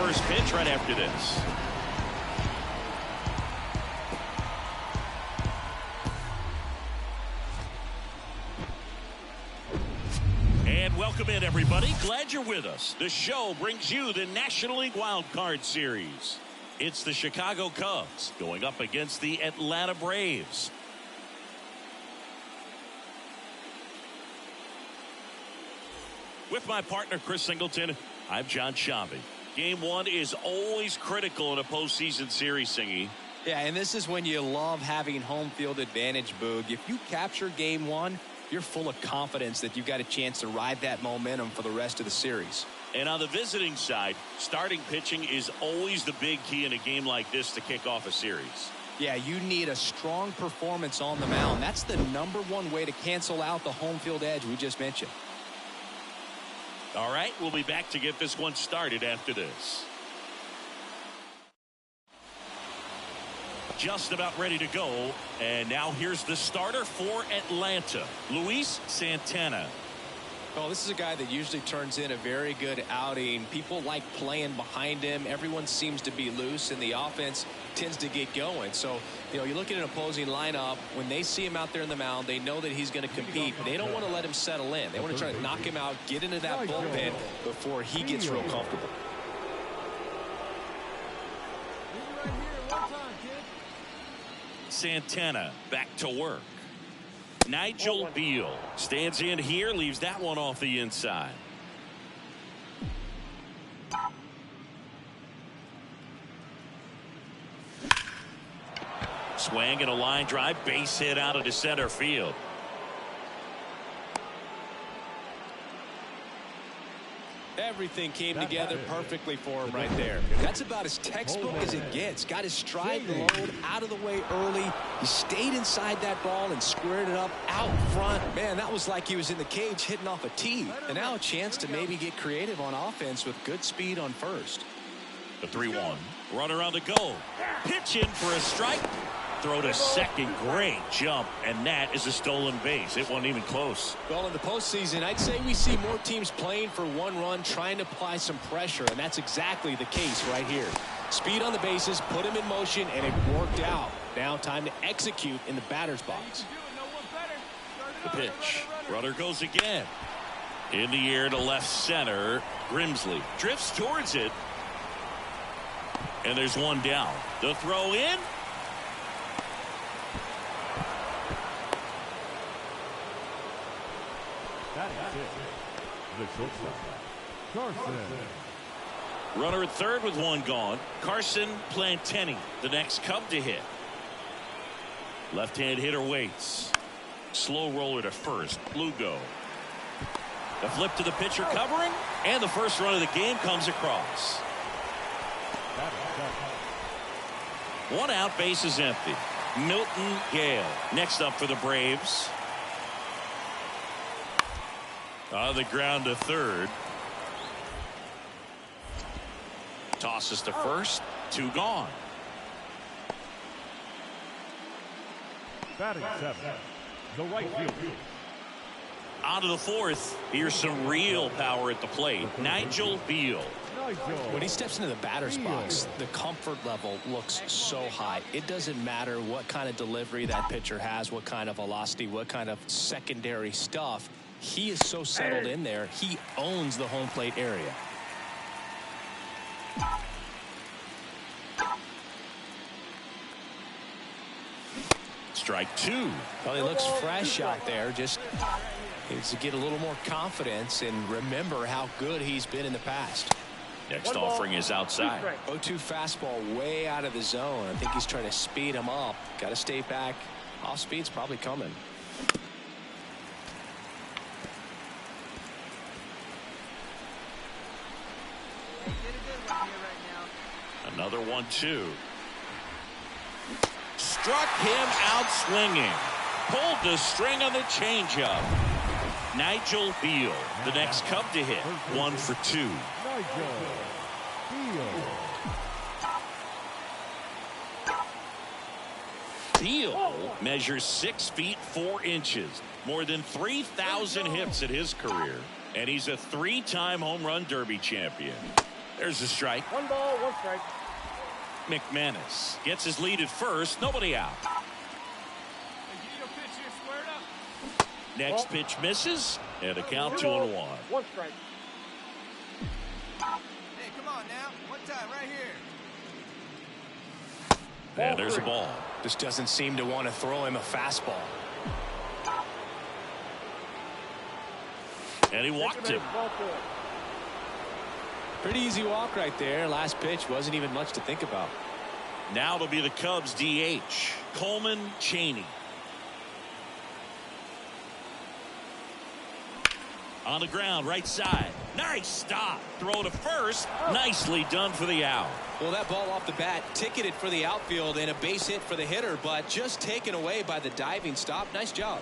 first pitch right after this. And welcome in, everybody. Glad you're with us. The show brings you the National League Wild Card Series. It's the Chicago Cubs going up against the Atlanta Braves. With my partner, Chris Singleton, I'm John Shabby. Game one is always critical in a postseason series, Singy. Yeah, and this is when you love having home field advantage, Boog. If you capture game one, you're full of confidence that you've got a chance to ride that momentum for the rest of the series. And on the visiting side, starting pitching is always the big key in a game like this to kick off a series. Yeah, you need a strong performance on the mound. That's the #1 way to cancel out the home field edge we just mentioned. All right, we'll be back to get this one started after this. Just about ready to go. And now here's the starter for Atlanta, Luis Santana. Well, this is a guy that usually turns in a very good outing. People like playing behind him. Everyone seems to be loose, and the offense tends to get going. So, you look at an opposing lineup. When they see him out there in the mound, they know that he's going to compete, but they don't want to let him settle in. They want to try to knock him out, get into that bullpen before he gets real comfortable. Santana back to work. Nigel Beal stands in here, leaves that one off the inside. Swing and a line drive, base hit out into center field. Everything came together perfectly for him right there. That's about as textbook as it gets. Got his stride load out of the way early. He stayed inside that ball and squared it up out front. Man, that was like he was in the cage hitting off a tee. And now a chance to maybe get creative on offense with good speed on first. The 3-1. Runner on the go. Pitch in for a strike. Throw to second. Great jump, and that is a stolen base. It wasn't even close. Well, in the postseason, I'd say we see more teams playing for one run, trying to apply some pressure, and that's exactly the case right here. Speed on the bases, put him in motion, and it worked out. Now time to execute in the batter's box. The pitch. Runner goes again. In the air to left center. Grimsley drifts towards it. And there's one down. The throw in. The shortstop, Carson. Runner at third with one gone. Carson Plantenny, the next Cub to hit. Left-hand hitter waits. Slow roller to first. Lugo. The flip to the pitcher covering, and the first run of the game comes across. One out, base is empty. Milton Gale next up for the Braves. On the ground to third. Tosses to first. Two gone. Batting seven, the right fielder. On to the fourth. Here's some real power at the plate. Nigel Beal. When he steps into the batter's box, the comfort level looks so high. It doesn't matter what kind of delivery that pitcher has, what kind of velocity, what kind of secondary stuff. He is so settled in there. He owns the home plate area. Strike two. Well, he looks fresh out there. Just needs to get a little more confidence and remember how good he's been in the past. Next offering is outside. 0-2 fastball way out of the zone. I think he's trying to speed him up. Got to stay back. Off speed's probably coming. Another 1-2. Struck him out swinging. Pulled the string on the changeup. Nigel Beal, the next Cub to hit. 1 for 2. Beal measures 6 feet 4 inches. More than 3,000 hits in his career. And he's a 3-time home run derby champion. There's a strike. 1 ball, 1 strike. McManus gets his lead at first. Nobody out. Next pitch misses, and a count 2-1. 1 strike. Hey, come on now. 1 time right here. And there's a ball. Just doesn't seem to want to throw him a fastball. And he walked him. Pretty easy walk right there. Last pitch wasn't even much to think about. Now it'll be the Cubs DH, Coleman Chaney. On the ground, right side. Nice stop. Throw to first. Nicely done for the out. Well, that ball off the bat ticketed for the outfield and a base hit for the hitter, but just taken away by the diving stop. Nice job.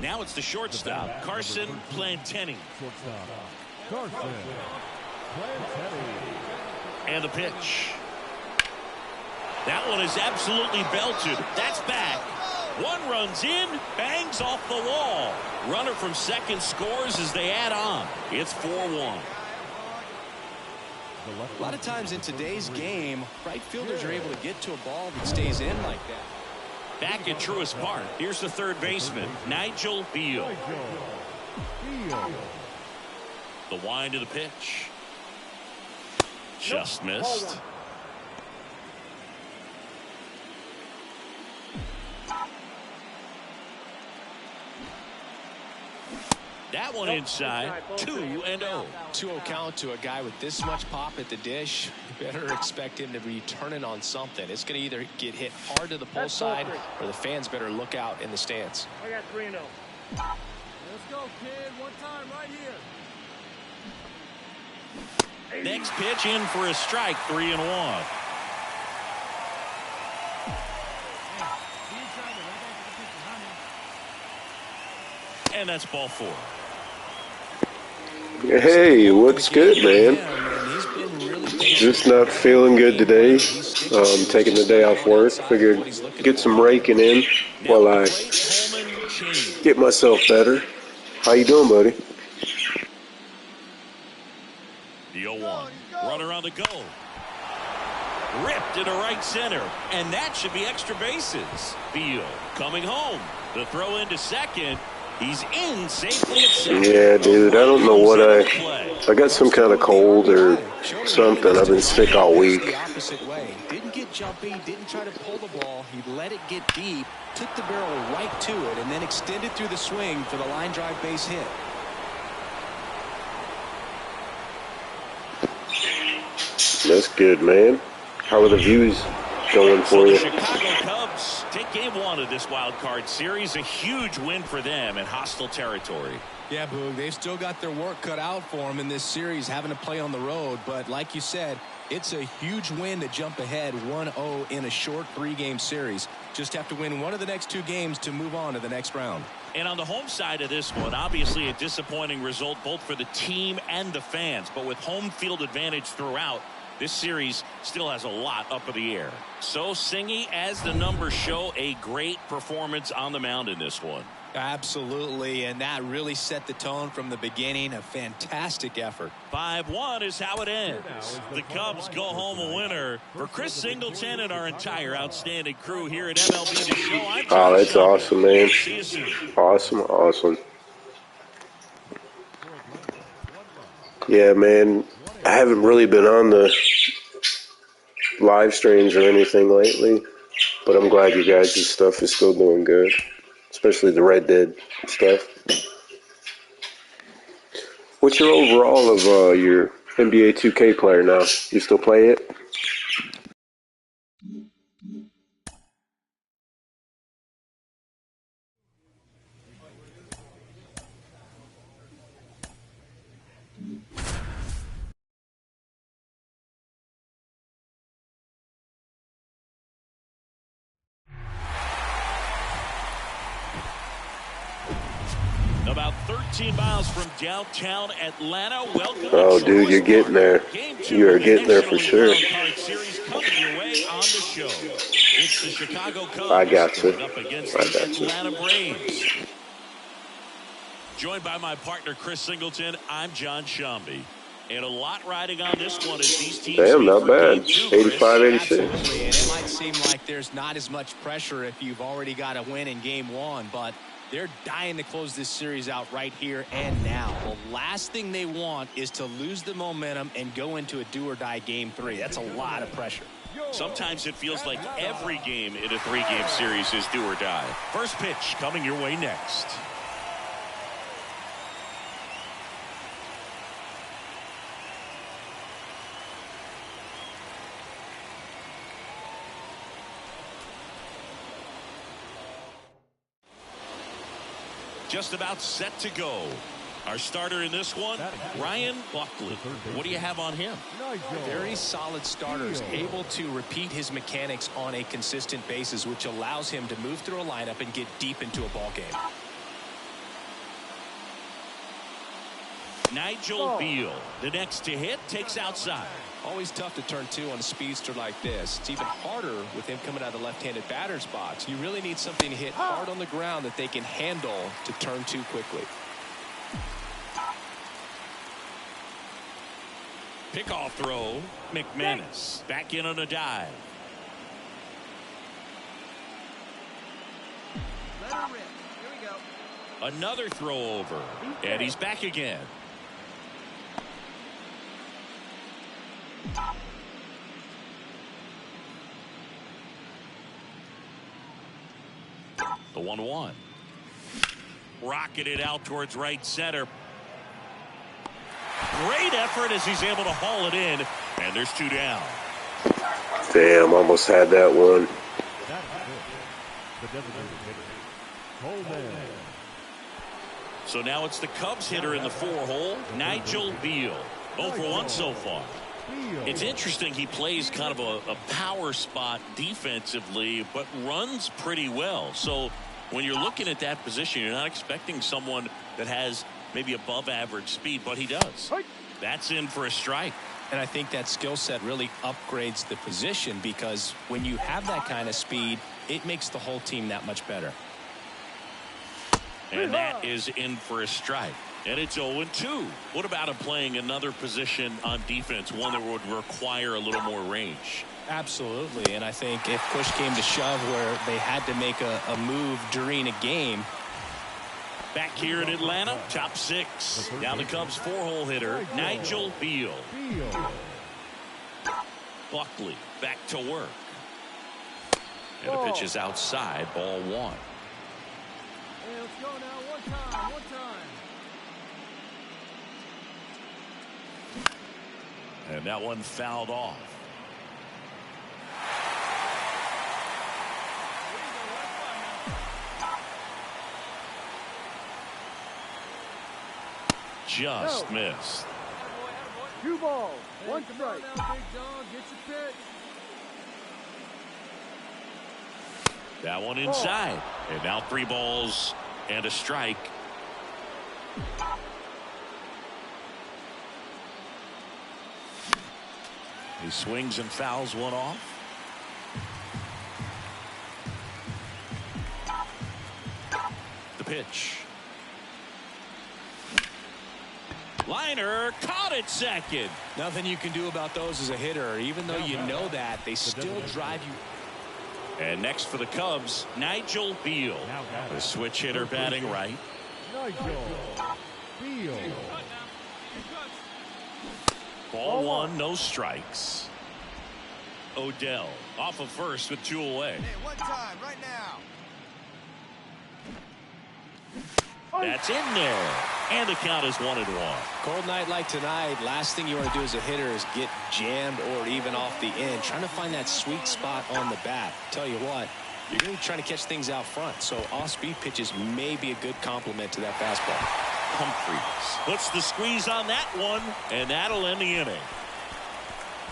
Now it's the shortstop, Carson Plantenny. Shortstop, Carson Plantenny. And the pitch. That one is absolutely belted. That's back. 1 runs in, bangs off the wall. Runner from second scores as they add on. It's 4-1. A lot of times in today's game, right fielders are able to get to a ball that stays in like that. Back at Truist Park, here's the third baseman, Nigel Beal. The wind of the pitch. Just missed. That one inside. 2-0. 2-0 count to a guy with this much pop at the dish. You better expect him to be turning on something. It's going to either get hit hard to the pull side, or the fans better look out in the stands. I got 3-0. Let's go, kid. 1 time right here. Next pitch in for a strike. 3-1. And that's ball 4. Hey, what's good, man? Just not feeling good today. Taking the day off work. Figured get some raking in while I get myself better. How you doing, buddy? The 0-1. Runner on the go. Ripped into right center. And that should be extra bases. Beal coming home. The throw into second. He's in safely at second. Yeah, dude, I don't know what I got some kind of cold or something. I've been sick all week. Didn't get jumpy, didn't try to pull the ball. He let it get deep, took the barrel right to it, and then extended through the swing for the line drive base hit. That's good, man. How are the views going for you? The Chicago Cubs take game 1 of this wild card series. A huge win for them in hostile territory. Yeah, Boog, they've still got their work cut out for them in this series, having to play on the road. But like you said, it's a huge win to jump ahead 1-0 in a short 3-game series. Just have to win one of the next 2 games to move on to the next round. And on the home side of this one, obviously a disappointing result both for the team and the fans. But with home field advantage throughout, this series still has a lot up in the air. So, Singy, as the numbers show, a great performance on the mound in this one. Absolutely, and that really set the tone from the beginning. A fantastic effort. 5-1 is how it ends. The Cubs go home a winner. For Chris Singleton and our entire outstanding crew here at MLB The Show, I'm Oh, that's awesome, man. See you soon. Awesome. Yeah, man. I haven't really been on the live streams or anything lately, but I'm glad you guys' stuff is still doing good, especially the Red Dead stuff. What's your overall of your NBA 2K player now? You still play it? About 13 miles from downtown Atlanta. Welcome. Oh, dude, you're getting there. You are getting there for sure. Card series coming your way on the show. It's the Chicago Cubs I got you. going up against I the got you. Atlanta Braves. Joined by my partner Chris Singleton, I'm John Shambi. And a lot riding on this one as these teams. Damn, not bad. 85, 86. Absolutely, and it might seem like there's not as much pressure if you've already got a win in game one, but they're dying to close this series out right here and now. The last thing they want is to lose the momentum and go into a do-or-die game three. That's a lot of pressure. Sometimes it feels like every game in a three-game series is do or die. First pitch coming your way next. Just about set to go. Our starter in this one, Ryan Buckley. What do you have on him? Very solid starters, able to repeat his mechanics on a consistent basis, which allows him to move through a lineup and get deep into a ball game. Nigel Beal, the next to hit, takes outside. Always tough to turn two on a speedster like this. It's even harder with him coming out of the left-handed batter's box. You really need something to hit hard on the ground that they can handle to turn two quickly. Pickoff throw, McManus back in on a dive. Let her rip. Here we go. Another throw over, and he's back again. The 1-1. Rocketed out towards right center. Great effort as he's able to haul it in, and there's two down. Damn, almost had that one. So now it's the Cubs hitter in the four-hole, Nigel Beal. 0 for 1 so far. It's interesting, he plays kind of a power spot defensively, but runs pretty well. So when you're looking at that position, you're not expecting someone that has maybe above average speed, but he does. That's in for a strike. And I think that skill set really upgrades the position, because when you have that kind of speed, it makes the whole team that much better. And that is in for a strike. And it's 0-2. What about him playing another position on defense, one that would require a little more range? Absolutely. And I think if push came to shove where they had to make a move during a game. Back here in Atlanta, top six. Now the Cubs four-hole hitter, Nigel Beal. Buckley back to work. And the pitch is outside, ball one. Hey, let's go now. One time. And that one fouled off. Just missed. 2 balls. 1 strike. Now, big dog, get your pitch. That one inside. And now 3 balls and a strike. He swings and fouls one off. The pitch. Liner caught it second. Nothing you can do about those as a hitter. Even though you know that, they still drive you. And next for the Cubs, Nigel Beal. The switch hitter batting right. Nigel Beal. Ball one, no strikes. Odell off of first with 2 away. Hey, one time, right now. That's in there. And the count is 1-1. Cold night like tonight, last thing you want to do as a hitter is get jammed or even off the end. Trying to find that sweet spot on the bat. Tell you what, you're going to be trying to catch things out front. So off-speed pitches may be a good complement to that fastball. Humphries puts the squeeze on that one, and that'll end the inning.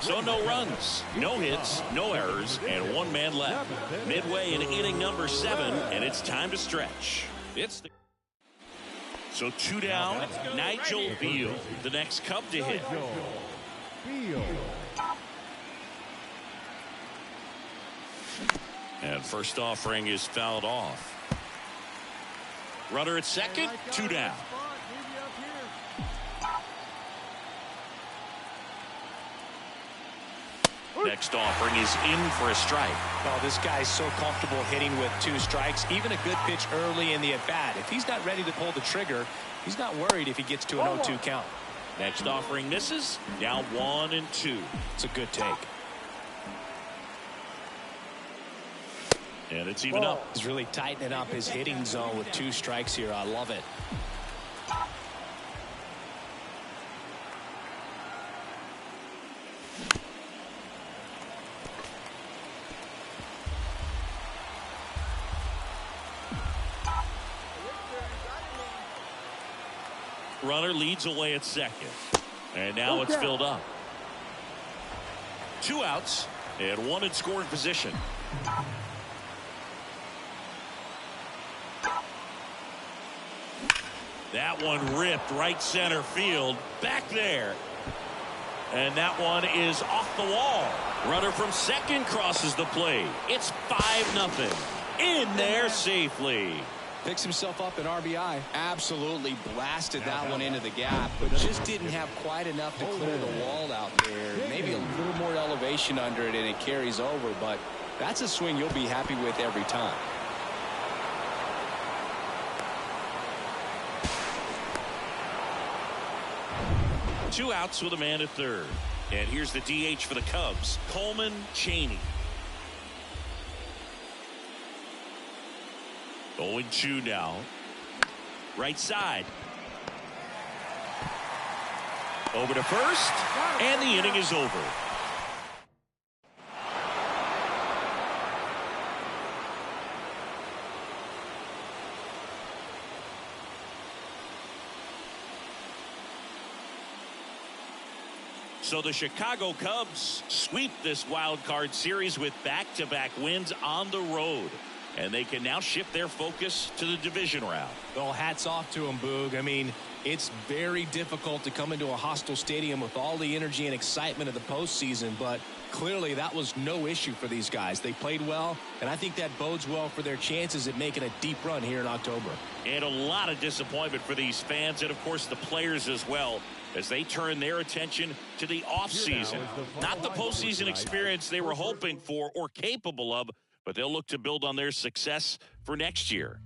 So no runs, no hits, no errors, and 1 man left. Midway in inning number 7, and it's time to stretch. It's the So 2 down. Nigel Beal, the next Cub to hit. Beal. And first offering is fouled off. Runner at second, 2 down. Next offering is in for a strike. Oh, this guy's so comfortable hitting with 2 strikes. Even a good pitch early in the at-bat. If he's not ready to pull the trigger, he's not worried if he gets to an 0-2 count. Next offering misses. Now 1-2. It's a good take. And it's even up. He's really tightening up his hitting zone with 2 strikes here. I love it. Runner leads away at second. And now it's filled up. 2 outs and 1 in scoring position. That one ripped right center field. Back there. And that one is off the wall. Runner from second crosses the plate. It's 5-0. In there safely. Picks himself up an RBI. Absolutely blasted that one into the gap, but just didn't have quite enough to clear the wall out there. Maybe a little more elevation under it and it carries over, but that's a swing you'll be happy with every time. Two outs with a man at third. And here's the DH for the Cubs, Coleman Chaney. 0-2 now. Right side. Over to first, and the inning is over. So the Chicago Cubs sweep this wild card series with back-to-back wins on the road. And they can now shift their focus to the division round. Well, hats off to them, Boog. I mean, it's very difficult to come into a hostile stadium with all the energy and excitement of the postseason, but clearly that was no issue for these guys. They played well, and I think that bodes well for their chances at making a deep run here in October. And a lot of disappointment for these fans and, of course, the players as well, as they turn their attention to the offseason. Not the postseason experience they were hoping for or capable of, but they'll look to build on their success for next year.